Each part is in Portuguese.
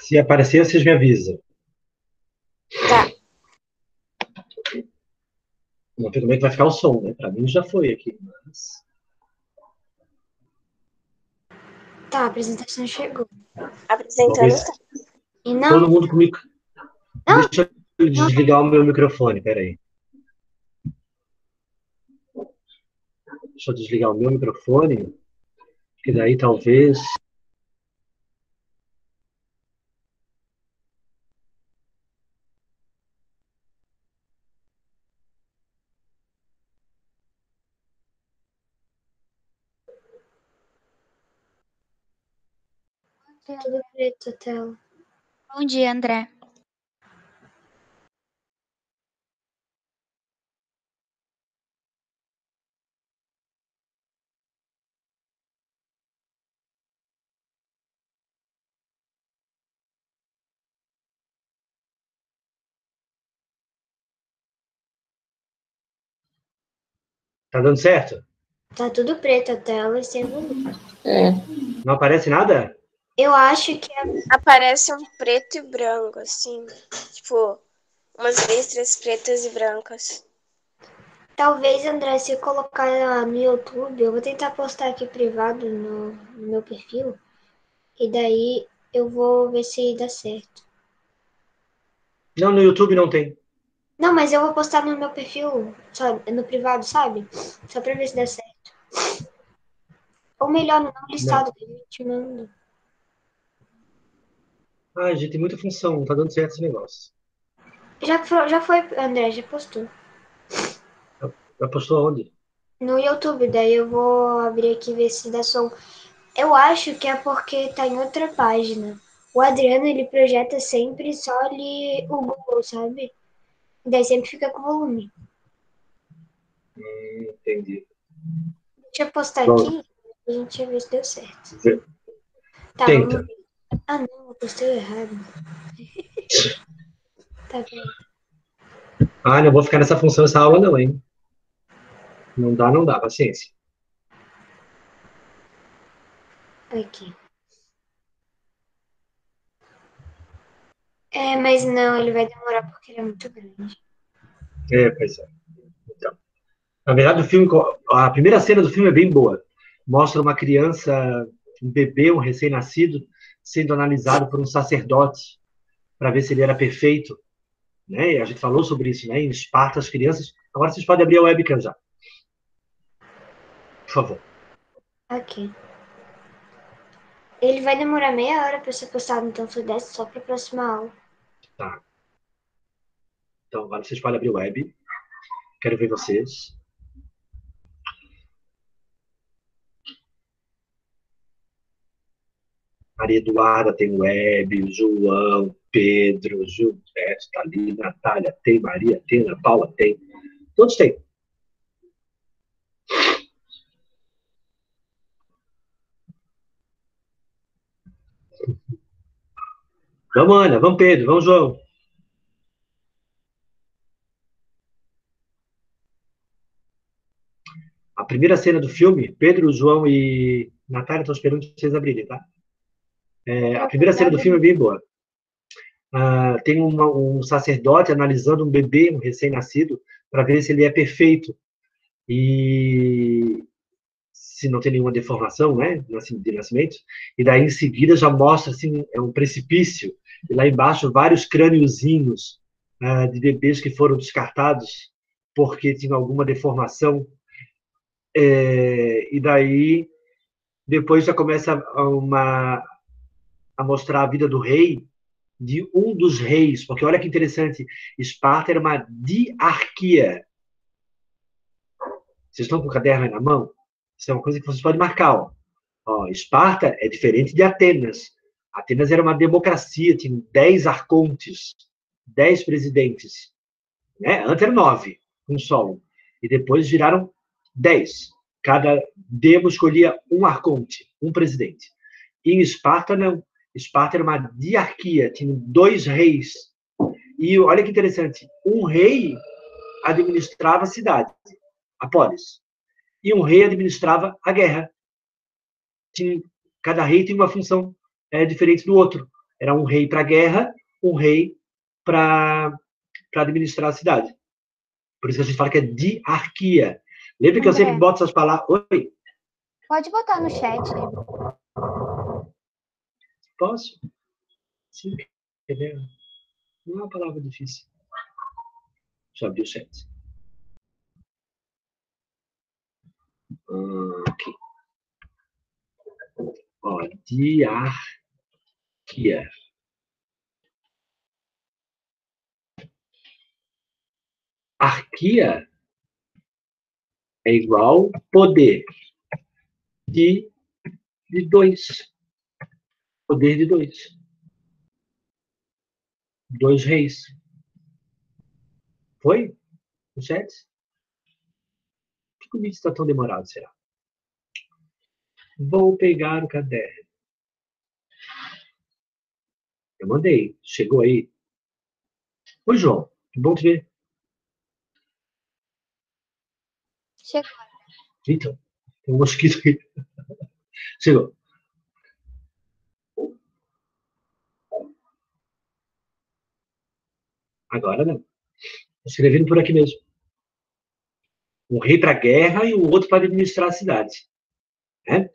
Se aparecer, vocês me avisam. Tá. Não sei como é que vai ficar o som, né? Pra mim já foi aqui, mas... Tá, a apresentação chegou. Apresentando, tá. E não... Todo mundo comigo. Não. Deixa eu desligar o meu microfone, peraí. Deixa eu desligar o meu microfone, que daí talvez... Tudo preto a tela. Bom dia, André. Tá dando certo? Tá tudo preto a tela e sem volume. Não aparece nada? Eu acho que Aparece um preto e branco, assim. Tipo, umas listras pretas e brancas. talvez, André, se eu colocar no YouTube, eu vou tentar postar aqui privado no meu perfil. E daí eu vou ver se dá certo. Não, no YouTube não tem. Não, mas eu vou postar no meu perfil, sabe, no privado, sabe? Só pra ver se dá certo. Ou melhor, no não listado, que eu te mando. Ah, gente, tem muita função, não tá dando certo esse negócio. Já foi, André, já postou. Já postou onde? No YouTube, daí eu vou abrir aqui e ver se dá som. Eu acho que é porque tá em outra página. O Adriano, ele projeta sempre só ali o Google, sabe? Daí sempre fica com volume. Entendi. Deixa eu postar Bom, aqui e a gente vê se deu certo. Tá, tenta. vamos ver. Ah, não, eu postei errado. Tá bem. Ah, não vou ficar nessa função essa aula não, hein? Não dá, paciência. Aqui. É, mas não, ele vai demorar porque ele é muito grande. É, pois é. Então, na verdade, o filme, a primeira cena do filme é bem boa. Mostra uma criança, um bebê, um recém-nascido, sendo analisado por um sacerdote para ver se ele era perfeito, né? E a gente falou sobre isso, né? Em Esparta, as crianças. Agora vocês podem abrir a webcam já, por favor. Ok. Ele vai demorar meia hora para ser postado, então se desse só para a próxima aula. Tá. Então, agora vocês podem abrir o web. Quero ver vocês. Maria Eduarda tem web, João, Pedro, Gilberto, tá ali, Natália tem, Maria tem, Ana Paula tem. Todos têm. Vamos, Ana, vamos, Pedro, vamos, João. A primeira cena do filme, Pedro, João e Natália estão esperando vocês abrirem, tá? A primeira cena do filme é bem boa. Tem um sacerdote analisando um bebê, um recém-nascido, para ver se ele é perfeito. E se não tem nenhuma deformação, né, de nascimento. E daí, em seguida, já mostra, assim, é um precipício. E lá embaixo, vários crâniozinhos de bebês que foram descartados porque tinham alguma deformação. E daí, depois já começa a mostrar a vida do rei, de um dos reis, porque olha que interessante, Esparta era uma diarquia. Vocês estão com o caderno aí na mão? Isso é uma coisa que vocês podem marcar. Ó, Esparta é diferente de Atenas. Atenas era uma democracia, tinha 10 arcontes, 10 presidentes. Né? Antes eram 9, um solo. E depois viraram 10. Cada demo escolhia um arconte, um presidente. E em Esparta, não. Esparta era uma diarquia, tinha 2 reis. E olha que interessante, um rei administrava a cidade, a polis, e um rei administrava a guerra. Cada rei tinha uma função diferente do outro. Era um rei para a guerra, um rei para administrar a cidade. Por isso que a gente fala que é diarquia. Lembra que eu sempre André, boto essas palavras... Oi, pode botar no chat. posso? Sim, quer ver? Não é uma palavra difícil. Deixa eu abrir o chat. Aqui. Ó, diarquia. Arquia é igual poder de dois. Poder de dois. Dois reis. Foi? No chat? Por que o vídeo está tão demorado, será? Vou pegar o caderno. Eu mandei. Chegou aí. Oi, João. Que bom te ver. Chegou. Então, tem um mosquito aqui. Chegou. Agora não. Escrevendo por aqui mesmo. Um rei para a guerra e o outro para administrar a cidade. Né?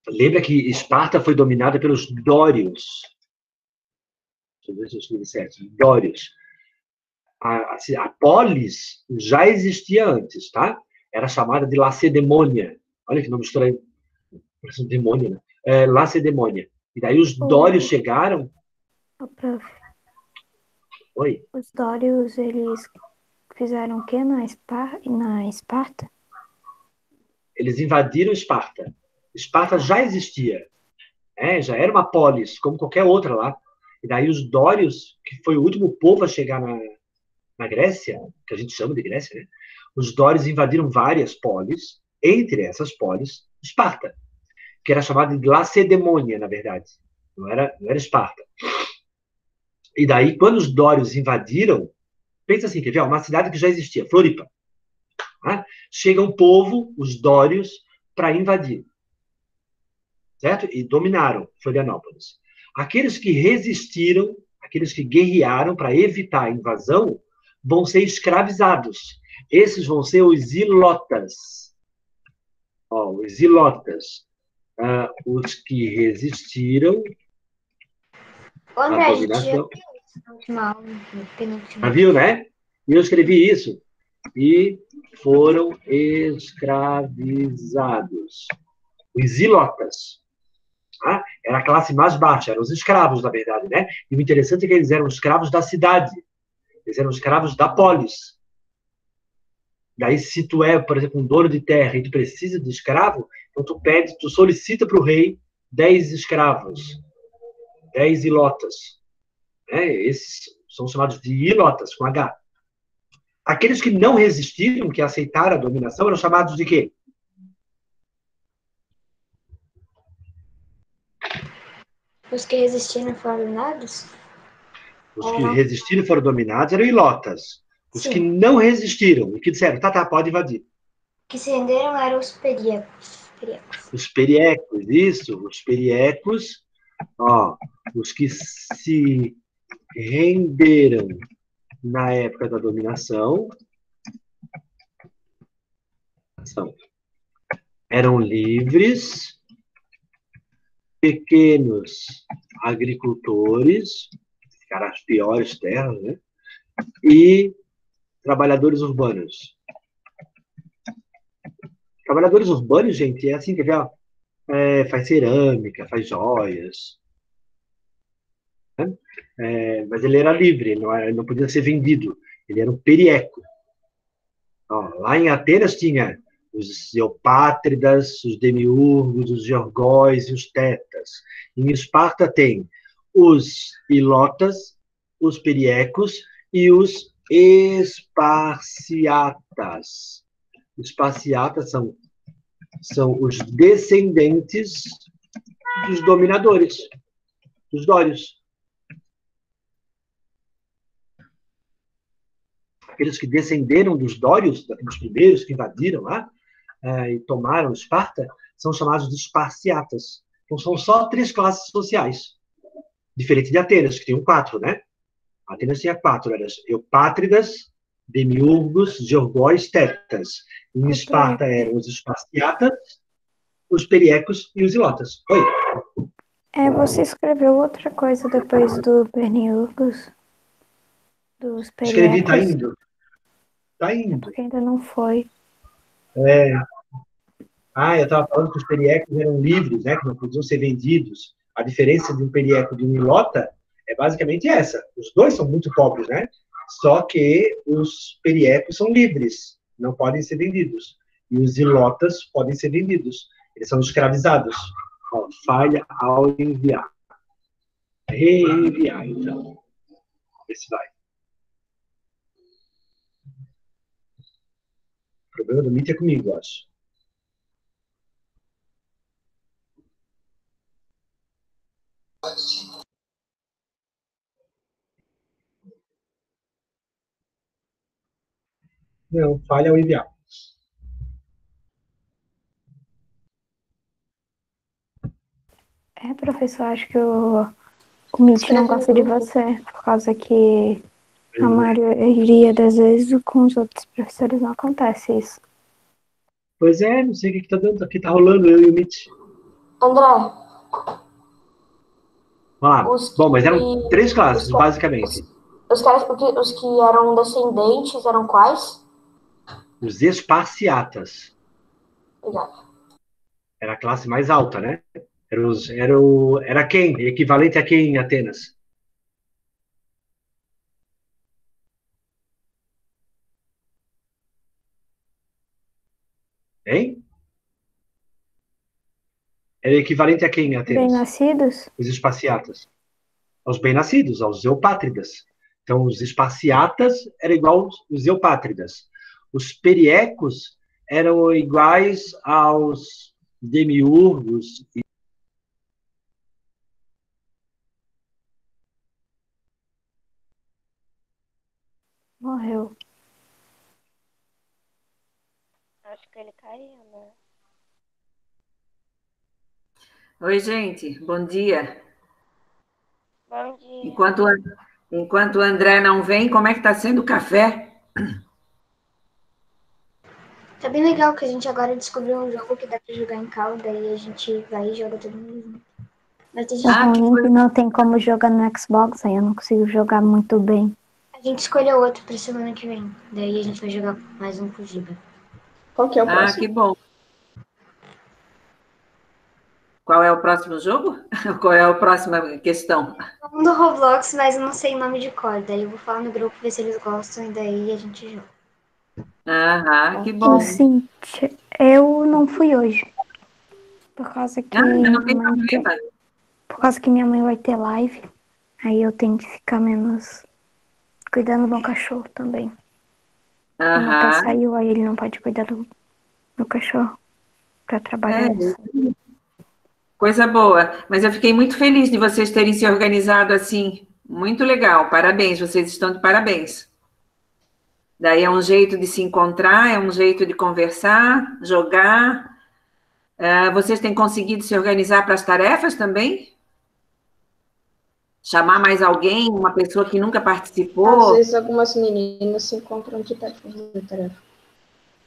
Lembra que Esparta foi dominada pelos dórios. Deixa eu ver se eu escrevi certo. Dórios. A polis já existia antes, tá? Era chamada de Lacedemônia. Olha que nome estranho. Parece um demônio, né? Lacedemônia. E daí os dórios chegaram... Prof, Oi? os dórios, eles fizeram o quê na Esparta? Eles invadiram Esparta. Esparta já existia. Já era uma polis, como qualquer outra lá. E daí os dórios, que foi o último povo a chegar na Grécia, que a gente chama de Grécia, né? Os dórios invadiram várias polis, entre essas polis, Esparta, que era chamada de Lacedemônia, na verdade. Não era Esparta. E daí, quando os dórios invadiram, pensa assim, quer ver? Uma cidade que já existia, Floripa. Né? Chega um povo, os dórios, para invadir. Certo? E dominaram Florianópolis. Aqueles que resistiram, aqueles que guerrearam para evitar a invasão, vão ser escravizados. Esses vão ser os ilotas. Os ilotas. Os que resistiram André, à a gente já dominação. viu isso na última aula, no penúltimo. Já viu, né? E eu escrevi isso. E foram escravizados. Os ilotas. Tá? Era a classe mais baixa, eram os escravos, na verdade, né? E o interessante é que eles eram escravos da cidade. Eles eram escravos da polis. Daí, se tu é, por exemplo, um dono de terra e tu precisa de escravo, então tu solicita para o rei 10 escravos, 10 ilotas. Esses são chamados de ilotas, com H. Aqueles que não resistiram, que aceitaram a dominação, eram chamados de quê? Os que resistiram foram dominados? Os que resistiram e foram dominados eram ilotas. Os Sim. que não resistiram e que disseram, tá, pode invadir. Que se renderam eram os periecos. Os periecos, isso, os periecos, os que se renderam na época da dominação eram livres, pequenos agricultores, ficaram as piores terras, né? E trabalhadores urbanos. Trabalhadores urbanos, gente, é assim, quer ver? Faz cerâmica, faz joias. Né? Mas ele era livre, ele não podia ser vendido. Ele era um perieco. Lá em Atenas tinha os eupátridas, os demiurgos, os georgóis e os tetas. Em Esparta tem os ilotas, os periecos e os esparciatas. Esparciatas são os descendentes dos dominadores, dos dórios. Aqueles que descenderam dos dórios, dos primeiros que invadiram lá e tomaram Esparta, são chamados de esparciatas. Então, são só 3 classes sociais. Diferente de Atenas, que tinham 4, né? Atenas tinha 4, eram eupátridas, demiurgos, georgóis, tetas. Em Esparta eram os esparciatas, os periecos e os ilotas. Oi? Você escreveu outra coisa depois do Perniurgos, dos Escrevi, tá Periecos, indo. Tá indo. porque ainda não foi. Eu estava falando que os periecos eram livres, né? Que não podiam ser vendidos. A diferença de um perieco e de um ilota é basicamente essa. Os dois são muito pobres, né? Só que os periecos são livres, não podem ser vendidos. E os ilotas podem ser vendidos. Eles são escravizados. Ó, falha ao enviar. Reenviar, então. Vamos ver se vai. O problema do Meet é comigo, eu acho. Não, falha ao enviar. Professor, acho que o Mitch não gosta de você, por causa que a maioria das vezes com os outros professores não acontece isso. Pois é, não sei o que tá dando, aqui tá rolando, eu e o Mitch. André, Vamos lá. Bom, mas eram 3 classes, basicamente. os que eram descendentes eram quais? Os esparciatas. Obrigada. Era a classe mais alta, né? Era quem? Equivalente a quem em Atenas? Hein? Era equivalente a quem em Atenas? Bem-nascidos? Os esparciatas. Aos bem-nascidos, aos eupátridas. Então, os esparciatas eram igual aos eupátridas. Os periecos eram iguais aos demiurgos. Morreu. Acho que ele caiu, né? Oi, gente, bom dia. Bom dia. Enquanto o André não vem, como é que está sendo o café? Tá bem legal que a gente agora descobriu um jogo que dá pra jogar em call, daí a gente vai e joga todo mundo junto. Mas a gente, É ruim que não tem como jogar no Xbox, aí eu não consigo jogar muito bem. a gente escolheu outro pra semana que vem. Daí a gente vai jogar mais um com o Giba. Qual que é o próximo? Que bom. Qual é o próximo jogo? Qual é a próxima questão? Um do Roblox, mas eu não sei o nome de cor. Daí eu vou falar no grupo, ver se eles gostam, e daí a gente joga. Que bom. Cíntia, eu não fui hoje. Por causa que Não tem problema. minha mãe vai ter live. Aí eu tenho que ficar menos cuidando do meu cachorro também. O Natal saiu, aí ele não pode cuidar do meu cachorro pra trabalhar. Coisa boa. Mas eu fiquei muito feliz de vocês terem se organizado assim. Muito legal. Parabéns, vocês estão de parabéns. Daí é um jeito de se encontrar, é um jeito de conversar, jogar. Vocês têm conseguido se organizar para as tarefas também? Chamar mais alguém, uma pessoa que nunca participou? Às vezes algumas meninas se encontram de tarde para fazer tarefa.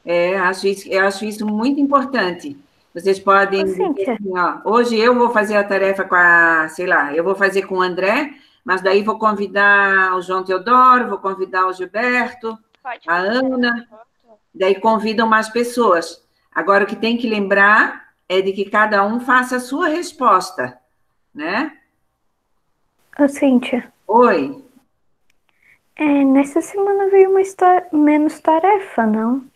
Eu acho isso muito importante. Vocês podem dizer assim, hoje eu vou fazer a tarefa eu vou fazer com o André, mas daí vou convidar o João Teodoro, vou convidar o Gilberto, a Ana, daí convidam mais pessoas. Agora, o que tem que lembrar é de que cada um faça a sua resposta, né? Ô, Cíntia. Oi. Nessa semana veio menos tarefa, não?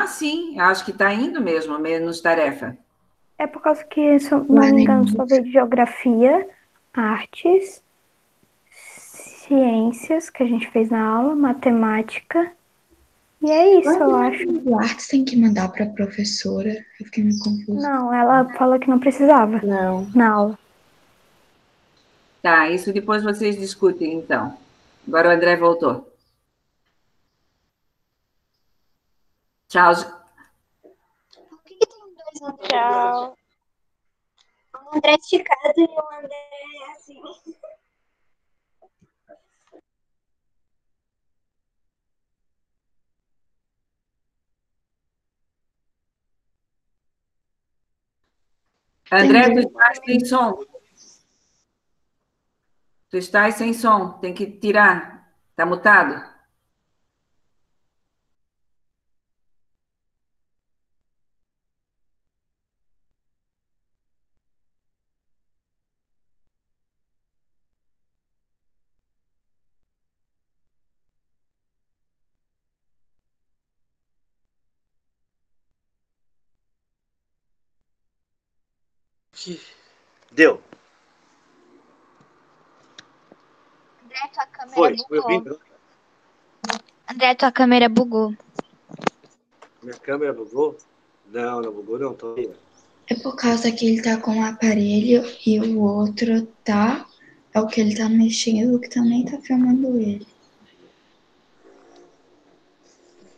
Sim, acho que está indo mesmo, menos tarefa. É por causa que, se eu não me engano, só veio geografia, artes, ciências, que a gente fez na aula, matemática, e é isso, eu acho. O artes tem que mandar para a professora, eu fiquei meio confusa. Não, ela falou que não precisava. Não. Na aula. Tá, isso depois vocês discutem, então. Agora o André voltou. Tchau. Por que tem dois André? Tchau. André esticado e o André assim. André, tu Entendi. estás sem som. Tu estás sem som, tem que tirar. Está mutado? Deu. André, tua câmera Foi bugou. ouvindo? André, tua câmera bugou. Minha câmera bugou? Não, não bugou, não. Tô aí. É por causa que ele tá com um aparelho e o outro tá. É o que ele tá mexendo, que também tá filmando ele.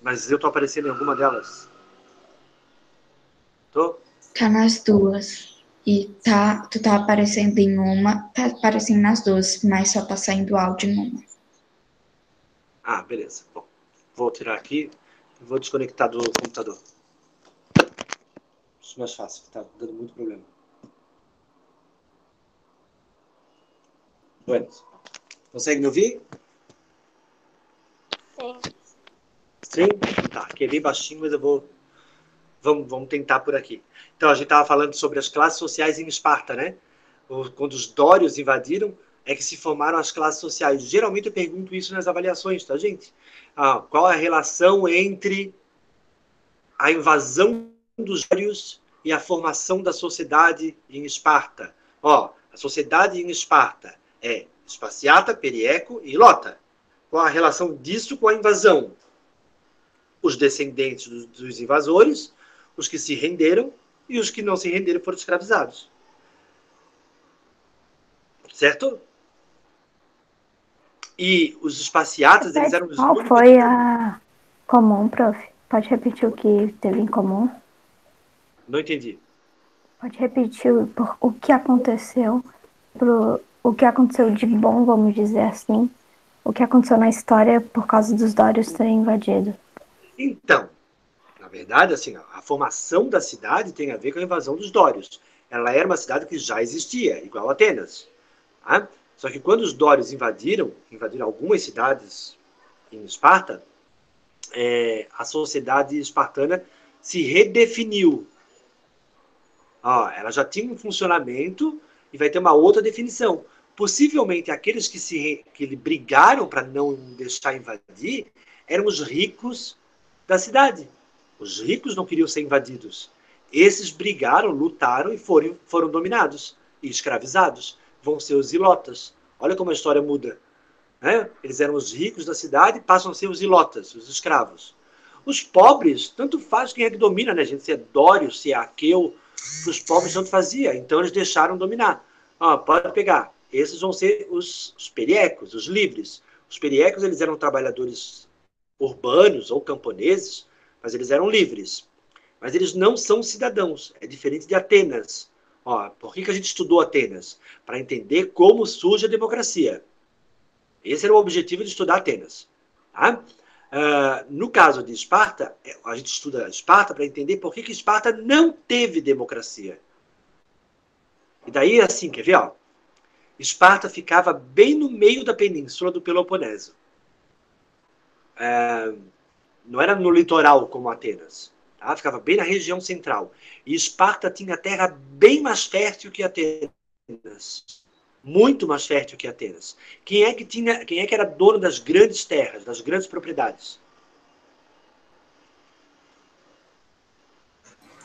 Mas eu tô aparecendo em alguma delas? Tô? Tá nas duas. E tu tá aparecendo em uma, tá aparecendo nas duas, mas só tá saindo áudio em uma. Ah, beleza. Bom, vou tirar aqui e vou desconectar do computador. Isso é mais fácil, tá dando muito problema. Bueno. Consegue me ouvir? Sim. Sim? Tá, aqui é bem baixinho, mas eu vou... Vamos tentar por aqui. Então, a gente estava falando sobre as classes sociais em Esparta, né? Quando os dórios invadiram, é que se formaram as classes sociais. Geralmente eu pergunto isso nas avaliações, tá, gente? Qual a relação entre a invasão dos dórios e a formação da sociedade em Esparta? A sociedade em Esparta é Esparciata, Perieco e Ilota. Qual a relação disso com a invasão? Os descendentes dos invasores, os que se renderam e os que não se renderam foram escravizados. Certo? E os esparciatas, eles eram os Qual únicos... foi a comum, prof? Pode repetir o que teve em comum? Não entendi. Pode repetir o que aconteceu, o que aconteceu de bom, vamos dizer assim, o que aconteceu na história por causa dos dórios terem invadido. Então, na verdade, assim, a formação da cidade tem a ver com a invasão dos dórios. Ela era uma cidade que já existia, igual a Atenas. Tá? Só que quando os dórios invadiram algumas cidades em Esparta, a sociedade espartana se redefiniu. Ela já tinha um funcionamento e vai ter uma outra definição. Possivelmente aqueles que brigaram para não deixar invadir eram os ricos da cidade. Os ricos não queriam ser invadidos. Esses brigaram, lutaram e foram dominados e escravizados. Vão ser os ilotas. Olha como a história muda. Né? Eles eram os ricos da cidade, passam a ser os ilotas, os escravos. Os pobres, tanto faz quem é que domina, né, gente? Se é dório, se é aqueu, os pobres tanto fazia. Então eles deixaram dominar. Pode pegar. Esses vão ser os periecos, os livres. Os periecos, eles eram trabalhadores urbanos ou camponeses, mas eles eram livres. Mas eles não são cidadãos. É diferente de Atenas. Por que a gente estudou Atenas? Para entender como surge a democracia. Esse era o objetivo de estudar Atenas. Tá? No caso de Esparta, a gente estuda Esparta para entender por que Esparta não teve democracia. E daí, assim, quer ver? Esparta ficava bem no meio da península do Peloponeso. Não era no litoral como Atenas. Tá? Ficava bem na região central. E Esparta tinha terra bem mais fértil que Atenas. Muito mais fértil que Atenas. Quem é que era dono das grandes terras, das grandes propriedades?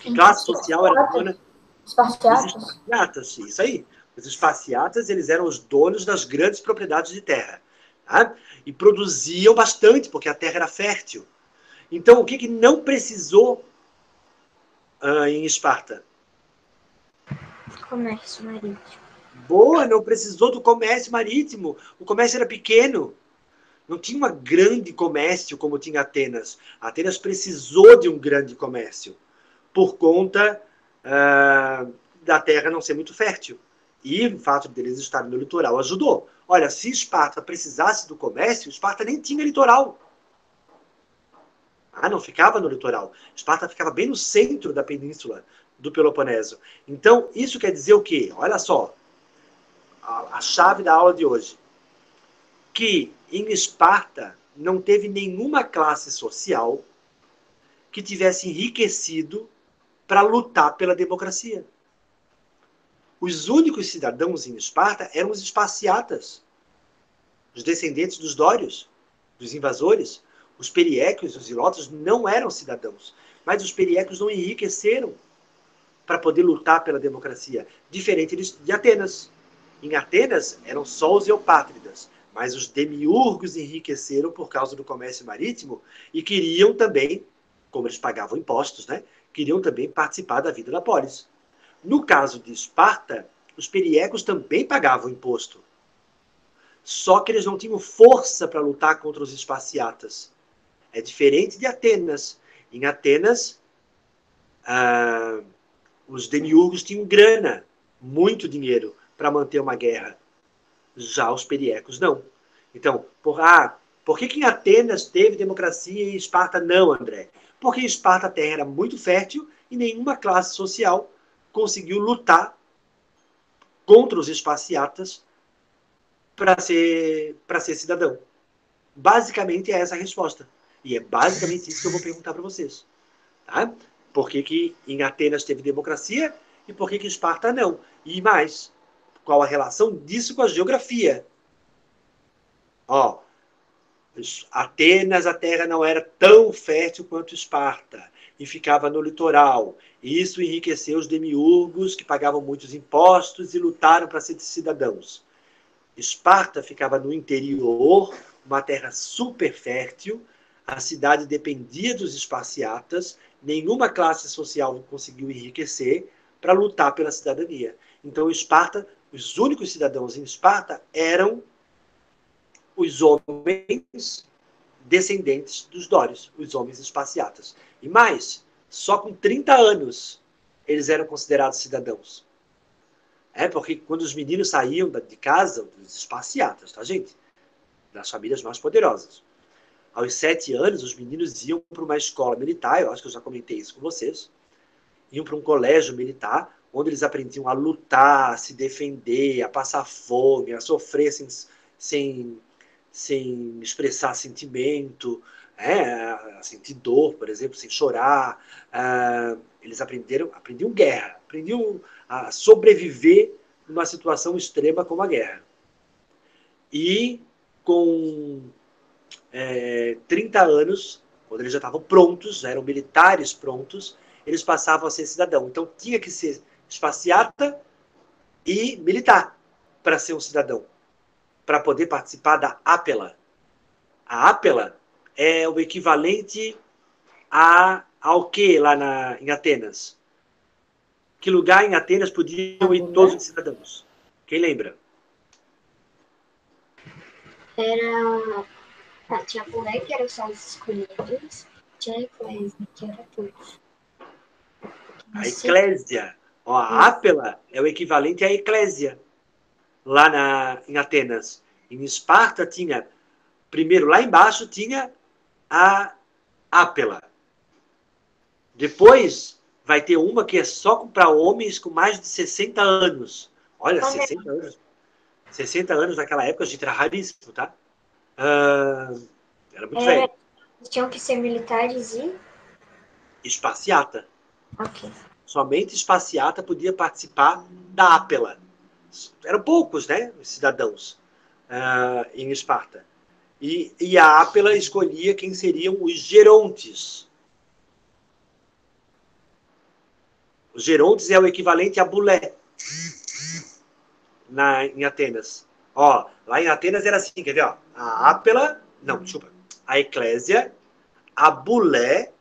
Que classe social era dona? Esparciatas? Os esparciatas, isso aí. Os esparciatas, eles eram os donos das grandes propriedades de terra. Tá? E produziam bastante, porque a terra era fértil. Então, o que não precisou em Esparta? Comércio marítimo. Boa, não precisou do comércio marítimo. O comércio era pequeno. Não tinha um grande comércio como tinha Atenas. Atenas precisou de um grande comércio por conta da terra não ser muito fértil. E o fato deles estarem no litoral ajudou. Olha, se Esparta precisasse do comércio, Esparta nem tinha litoral. Não ficava no litoral. Esparta ficava bem no centro da península do Peloponeso. Então, isso quer dizer o quê? Olha só, a chave da aula de hoje. Que em Esparta não teve nenhuma classe social que tivesse enriquecido para lutar pela democracia. Os únicos cidadãos em Esparta eram os esparciatas, os descendentes dos dórios, dos invasores. Os periéclios, os ilotas não eram cidadãos, mas os periéclios não enriqueceram para poder lutar pela democracia, diferente de Atenas. Em Atenas eram só os eupátridas, mas os demiurgos enriqueceram por causa do comércio marítimo e queriam também, como eles pagavam impostos, né, queriam também participar da vida da polis. No caso de Esparta, os periéclios também pagavam imposto. Só que eles não tinham força para lutar contra os esparciatas. É diferente de Atenas. Em Atenas, os demiurgos tinham grana, muito dinheiro, para manter uma guerra. Já os periéclios não. Então, por que em Atenas teve democracia e em Esparta não, André? Porque em Esparta a terra era muito fértil e nenhuma classe social conseguiu lutar contra os esparciatas para ser cidadão. Basicamente é essa a resposta. E é basicamente isso que eu vou perguntar para vocês. Tá? Por que em Atenas teve democracia e por que em Esparta não? E mais, qual a relação disso com a geografia? Atenas, a terra não era tão fértil quanto Esparta e ficava no litoral. E isso enriqueceu os demiurgos que pagavam muitos impostos e lutaram para ser cidadãos. Esparta ficava no interior, uma terra super fértil, a cidade dependia dos esparciatas, nenhuma classe social conseguiu enriquecer para lutar pela cidadania. Então, Esparta, os únicos cidadãos em Esparta eram os homens descendentes dos dórios, os homens esparciatas. E mais, só com 30 anos eles eram considerados cidadãos. Porque quando os meninos saíam de casa, dos esparciatas, tá, gente? Das famílias mais poderosas. Aos 7 anos, os meninos iam para uma escola militar, eu acho que eu já comentei isso com vocês, iam para um colégio militar, onde eles aprendiam a lutar, a se defender, a passar fome, a sofrer sem expressar sentimento, a sentir dor, por exemplo, sem chorar. Eles aprendiam guerra, aprendiam a sobreviver numa situação extrema como a guerra. E com 30 anos, quando eles já estavam prontos, já eram militares prontos, eles passavam a ser cidadão. Então tinha que ser esparciata e militar para ser um cidadão, para poder participar da Ápela. A Ápela é o equivalente ao que lá em Atenas? Que lugar em Atenas podiam ir todos os cidadãos? Quem lembra? Tinha a Bulé, que era só os escolhidos, tinha a Eclésia, que era todos. A Eclésia. A Ápela é o equivalente à Eclésia, lá em Atenas. Em Esparta tinha, primeiro lá embaixo tinha a Ápela. Depois vai ter uma que é só para homens com mais de 60 anos. Olha, 60 anos. 60 anos naquela época, a gente era raríssimo, tá? Era muito velho. Tinham que ser militares e... Esparciata. Ok. Somente esparciata podia participar da Ápela. Eram poucos, né, os cidadãos em Esparta. E a Ápela escolhia quem seriam os gerontes. Os gerontes é o equivalente a Bulé em Atenas. Lá em Atenas era assim, quer ver? A Ápela, a Eclésia, a Bulé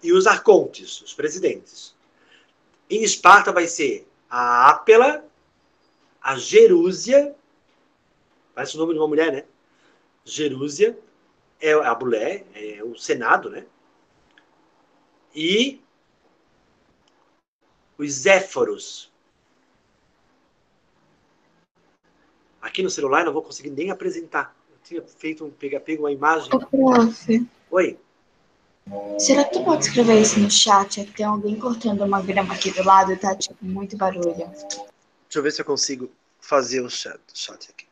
e os arcontes, os presidentes. Em Esparta vai ser a Ápela, a Gerúsia, parece o nome de uma mulher, né? Gerúsia, é a Bulé, é o Senado, né? E os Zéforos. Aqui no celular eu não vou conseguir nem apresentar. Eu tinha feito pego uma imagem. Ô, prof, Oi. será que tu pode escrever isso no chat? É que tem alguém cortando uma grama aqui do lado e tá, tipo, muito barulho. Deixa eu ver se eu consigo fazer o chat aqui.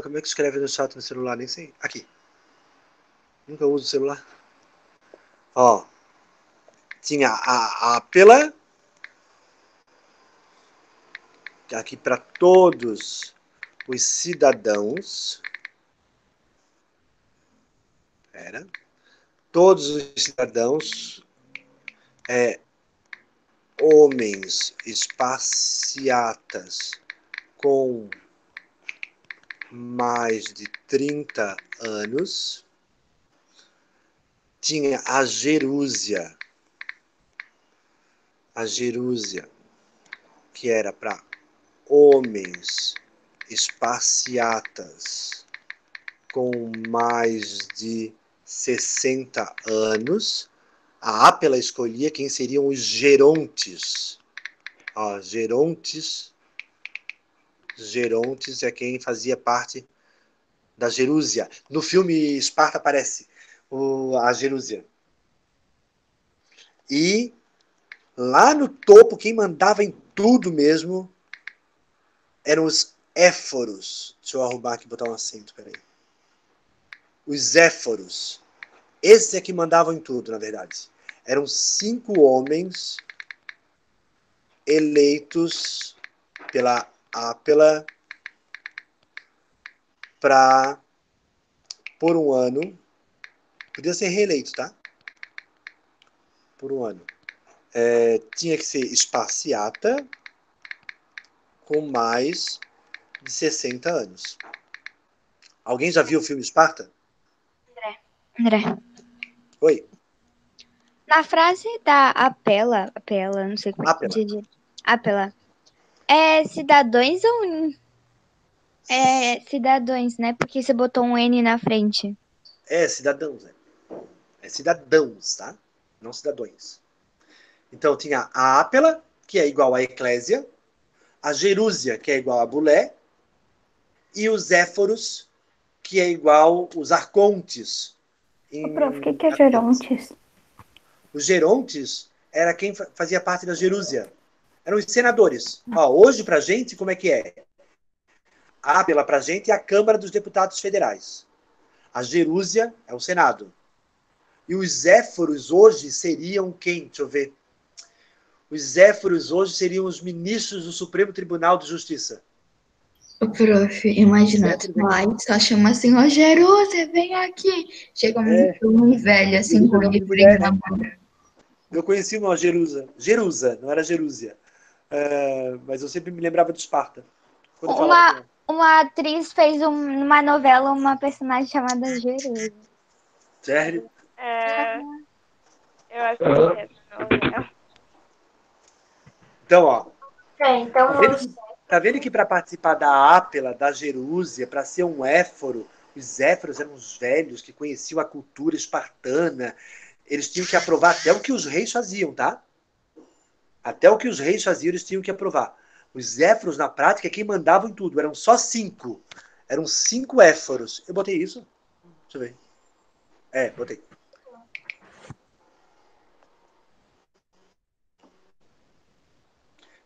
Como é que escreve no chat no celular? Nem sei. Aqui. Nunca uso o celular. Ó. Tinha a apela. Aqui para todos os cidadãos. Todos os cidadãos, homens espaciatas com mais de 30 anos. Tinha a Jerúsia, que era para homens espaciatas com mais de 60 anos. A Apela escolhia quem seriam os gerontes. Gerontes é quem fazia parte da Jerúsia. No filme Esparta aparece a Jerúsia. E lá no topo, quem mandava em tudo mesmo eram os éforos. Deixa eu arrumar aqui e botar um acento, peraí. Os éforos. Esses é que mandavam em tudo, na verdade. Eram 5 homens eleitos pela Apela por um ano. Podia ser reeleito, tá? Por um ano. Tinha que ser espaciata com mais de 60 anos. Alguém já viu o filme Esparta? André. Oi. Na frase da Apela, não sei como Apela. dizer. Apela. É cidadãos ou... É cidadãos, né? Porque você botou um N na frente. Cidadãos. É cidadãos, tá? Não cidadões. Então tinha a Apela, que é igual à Eclésia, a Jerúsia, que é igual a Bulé, e os Éforos, que é igual os Arcontes. Prof, o que é gerontes? Os gerontes era quem fazia parte da Jerúsia. Eram os senadores. Hoje, pra gente, como é que é? A Apela pra gente é a Câmara dos Deputados Federais. A Jerúsia é o Senado. E os Éforos hoje seriam quem? Deixa eu ver. Os Éforos hoje seriam os ministros do Supremo Tribunal de Justiça. Ô, prof, imagina, tu lá e só chama assim, ó, Jerúsia, vem aqui. Chega um velho, assim, com o livrinho na mão. Eu conheci uma Jerusa, não era Jerúsia. Mas eu sempre me lembrava de Esparta. Uma atriz fez numa novela uma personagem chamada Jerusa. Sério? Eu acho que é novela. Então, Então, tá vendo que para participar da Apela, da Jerúsia, para ser um éforo, os éforos eram os velhos que conheciam a cultura espartana. Eles tinham que aprovar até o que os reis faziam, tá? Até o que os reis faziam, eles tinham que aprovar. Os éforos, na prática, quem mandavam em tudo. Eram só 5. Eram 5 éforos. Eu botei isso? Deixa eu ver. Botei.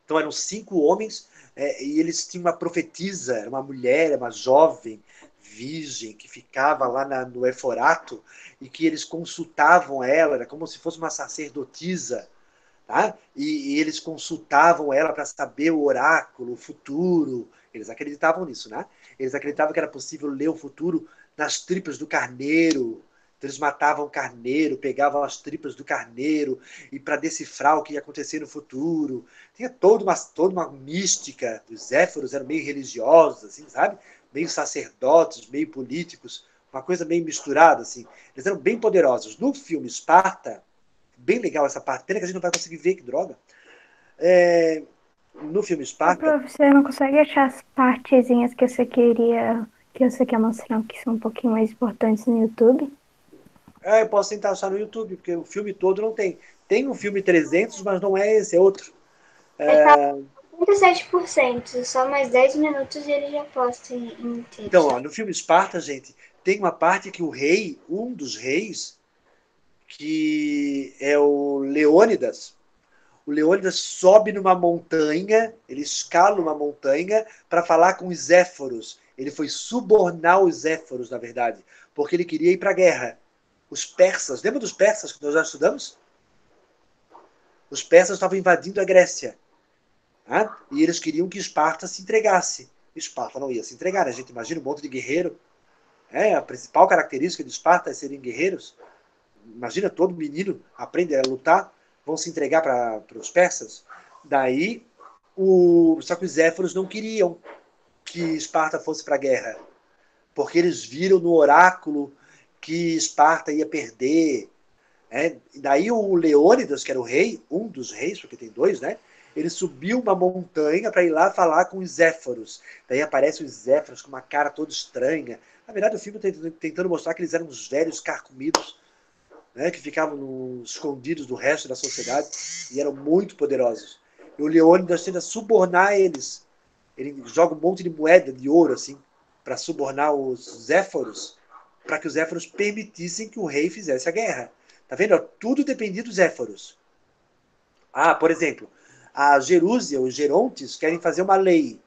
Então eram 5 homens, e eles tinham uma profetisa, era uma mulher, uma jovem, virgem, que ficava lá no Eforato, e que eles consultavam ela, era como se fosse uma sacerdotisa, tá? E eles consultavam ela para saber o oráculo, o futuro. Eles acreditavam nisso, né? Eles acreditavam que era possível ler o futuro nas tripas do carneiro. Então, eles matavam o carneiro, pegavam as tripas do carneiro e para decifrar o que ia acontecer no futuro. Tinha toda uma mística. Os éforos eram meio religiosos, assim, sabe? Meio sacerdotes, meio políticos, uma coisa meio misturada, assim. Eles eram bem poderosos. No filme Esparta, bem legal essa parte, pena que a gente não vai conseguir ver, que droga. No filme Esparta... Você não consegue achar as partezinhas que você quer mostrar que são um pouquinho mais importantes no YouTube? Eu posso tentar achar no YouTube, porque o filme todo não tem. Tem um filme 300, mas não é esse, é outro. 97%, só mais 10 minutos e ele já posta inteiro. Então, ó, no filme Esparta, gente, tem uma parte que o rei, um dos reis, que é o Leônidas sobe numa montanha, ele escala uma montanha para falar com os Zéforos. Ele foi subornar os Zéforos, na verdade, porque ele queria ir para a guerra. Os persas, lembra dos persas que nós já estudamos? Os persas estavam invadindo a Grécia. Tá? E eles queriam que Esparta se entregasse. Esparta não ia se entregar, né? A gente imagina um monte de guerreiro. A principal característica de Esparta é serem guerreiros. Imagina todo menino aprende a lutar, vão se entregar para os persas. Daí, só que os Zéforos não queriam que Esparta fosse para a guerra, porque eles viram no oráculo que Esparta ia perder. E daí o Leônidas, que era o rei, um dos reis, porque tem dois, né? Ele subiu uma montanha para ir lá falar com os Zéforos. Daí aparecem os Zéforos com uma cara toda estranha. Na verdade, o filme está tentando mostrar que eles eram uns velhos carcomidos, né, que ficavam escondidos do resto da sociedade e eram muito poderosos. E o Leônidas tenta subornar eles. Ele joga um monte de moeda de ouro assim para subornar os Zéforos, para que os Zéforos permitissem que o rei fizesse a guerra. Tá vendo? Tudo dependia dos Zéforos. Por exemplo, a Gerúsia, os Gerontes, querem fazer uma lei.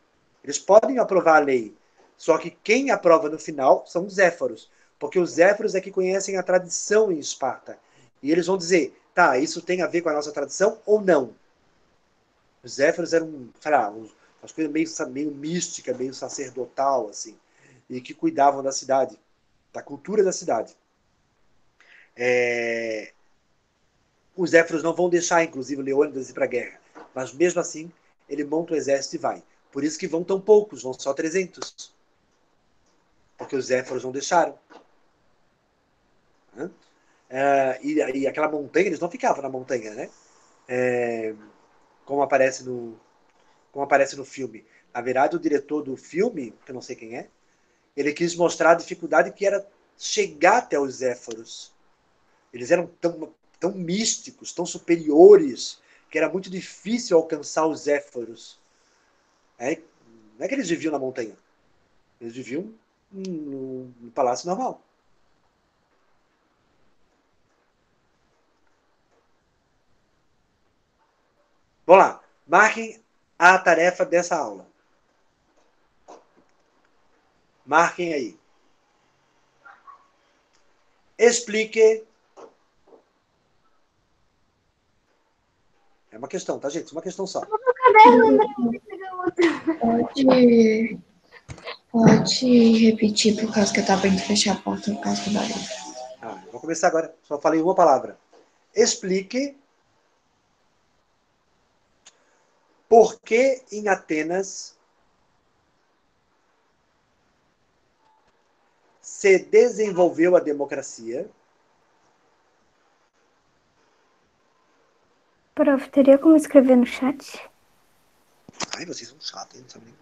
Eles podem aprovar a lei, só que quem aprova no final são os Zéforos, porque os Zéforos é que conhecem a tradição em Esparta. E eles vão dizer, tá, isso tem a ver com a nossa tradição ou não? Os Zéforos eram, sei lá, umas coisas meio mística, meio sacerdotal, assim, e que cuidavam da cidade, da cultura da cidade. Os Zéforos não vão deixar, inclusive, o Leônidas ir para a guerra, mas mesmo assim, ele monta o exército e vai. Por isso que vão tão poucos, vão só 300. Porque os Zéforos não deixaram. E aquela montanha, eles não ficavam na montanha, né? Como aparece no filme. Na verdade, o diretor do filme, que eu não sei quem é, ele quis mostrar a dificuldade que era chegar até os Zéforos. Eles eram tão místicos, tão superiores, que era muito difícil alcançar os Zéforos. Não é que eles viviam na montanha. Eles viviam no palácio normal. Vamos lá. Marquem a tarefa dessa aula. Marquem aí. Explique. É uma questão, tá, gente? Uma questão só. Pode repetir por causa que eu tava indo fechar a porta por causa do barulho. Vou começar agora. Só falei uma palavra. Explique por que em Atenas se desenvolveu a democracia. Prof, teria como escrever no chat? Ai, vocês são chatos, hein? Sabe?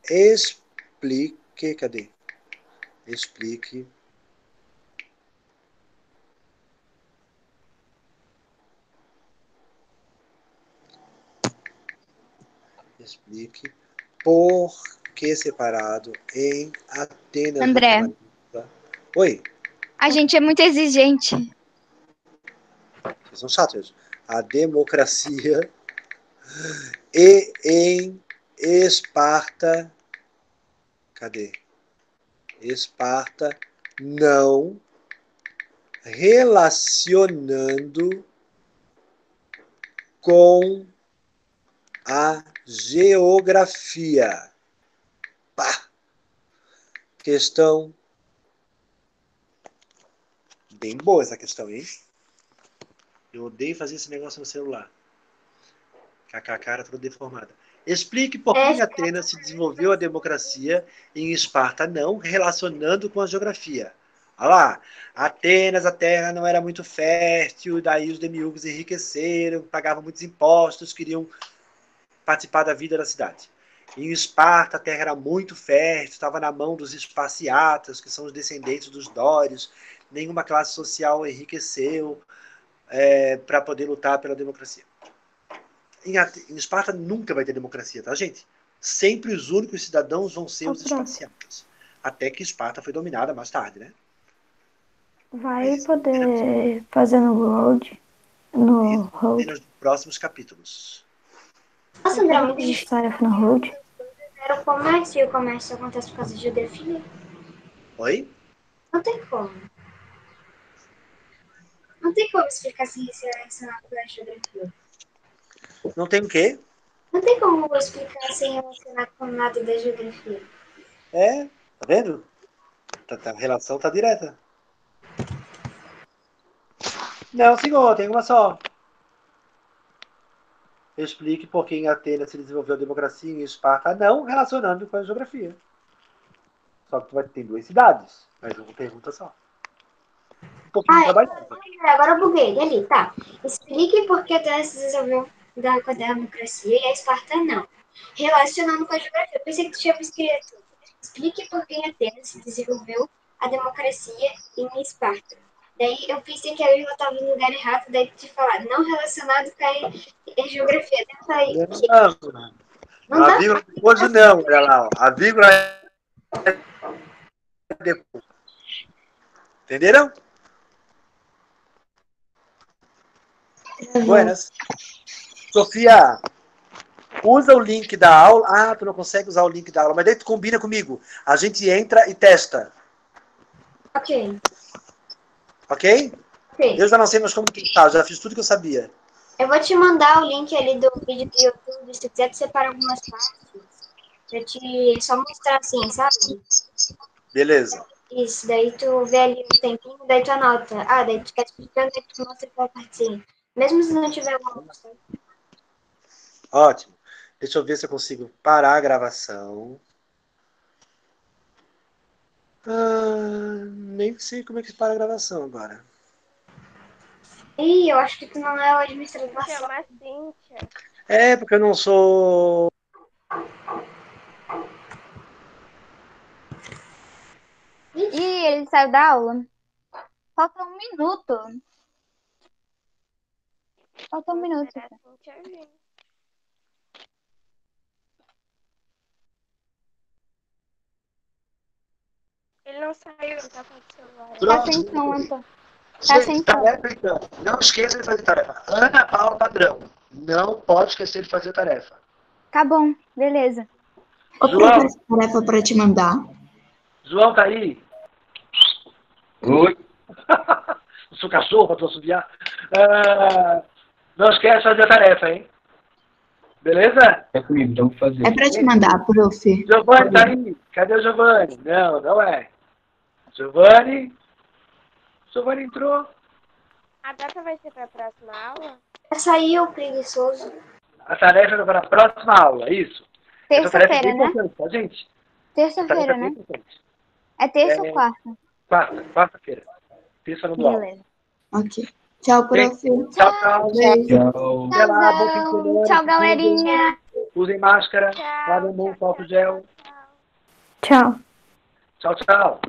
Explique, cadê? Explique por que separado em Atenas. André. Oi. A gente é muito exigente. Vocês são chatos. A democracia e em Esparta. Cadê? Esparta não relacionando com a geografia. Pá! Questão bem boa essa questão, hein? Eu odeio fazer esse negócio no celular. Com a cara toda deformada. Explique por que em Atenas se desenvolveu a democracia e em Esparta não, relacionando com a geografia. Olha lá, Atenas, a terra não era muito fértil, daí os demiurgos enriqueceram, pagavam muitos impostos, queriam participar da vida da cidade. Em Esparta, a terra era muito fértil, estava na mão dos esparciatas, que são os descendentes dos dórios, nenhuma classe social enriqueceu para poder lutar pela democracia. Em Esparta nunca vai ter democracia, tá, gente? Sempre os únicos cidadãos vão ser os esparcianos. Até que Esparta foi dominada mais tarde, né? Vai poder fazer no Road? No Road? Nos próximos capítulos. Nossa, André, muito Fiz difícil. tarefa no Road? Era o comércio, e o comércio acontece por causa de geografia. Oi? Não tem como. Não tem como explicar sem relacionar com a geografia. Não tem o quê? Não tem como explicar sem relacionar com nada da geografia. Tá vendo? A relação tá direta. Não, senhor, tem uma só. Explique por que em Atenas se desenvolveu a democracia e em Esparta não, relacionando com a geografia. Só que tu vai ter 2 cidades, mas uma pergunta só. Um pouquinho trabalhado. Agora eu buguei. Ali, tá. Explique por que Atenas se desenvolveu com a democracia e a Esparta não. Relacionando com a geografia. Eu pensei que tu tinha escrito. Explique por que em Atenas se desenvolveu a democracia e em Esparta. Daí eu pensei que a vírgula estava no lugar errado, daí tu tinha falado, não relacionado com a geografia. Daí eu falei, Não, a vírgula depois não, olha lá, ó. A vírgula é depois. Entenderam? Buenas. Sofia, usa o link da aula. Ah, tu não consegue usar o link da aula, mas daí tu combina comigo. A gente entra e testa. Ok. Ok? Ok. Eu já não sei mais como tentar, já fiz tudo que eu sabia. Eu vou te mandar o link ali do vídeo do YouTube, se tu quiser, tu separa algumas partes. Pra te só mostrar assim, sabe? Beleza. Isso, daí tu vê ali um tempinho, daí tu anota. Ah, daí tu quer explicando, daí tu mostra qual partezinha. Mesmo se não tiver uma opção. Ótimo. Deixa eu ver se eu consigo parar a gravação. Nem sei como é que se para a gravação agora. Ih, eu acho que tu não é o administrador. Chama a Cíntia. É, porque eu não sou... Ih, ele saiu da aula. Falta 1 minuto. Falta 1 minuto. Era a Cíntia vir. Ele não saiu, ele tá com o celular. Tá sem som, Antônio. Tá sem Gente, som. tarefa então. Não esqueça de fazer tarefa. Ana Paula Padrão. Não pode esquecer de fazer tarefa. Tá bom, beleza. Outra tarefa para te mandar. João tá aí? Oi. Eu sou cachorro pra tu assobiar. Não esquece de fazer a tarefa, hein? Beleza? É comigo, então vou fazer. É para te mandar, prof. Giovanni tá aí? Cadê o Giovanni? Não, não é. Giovanni entrou. A data vai ser pra próxima aula? Saiu, preguiçoso. A tarefa é para a próxima aula, isso. Essa tarefa é Terça-feira, bem né? importante, tá, gente? Terça-feira, Essa tarefa é bem né? importante. É terça ou quarta? Quarta-feira. Terça não dá. Beleza. Ok. Tchau, prof. Tchau, tchau. Beijo. Tchau. Até lá, bom fim de semana. Tchau, galerinha. Usem máscara, lavem a mão com álcool gel. Tchau. Tchau, tchau.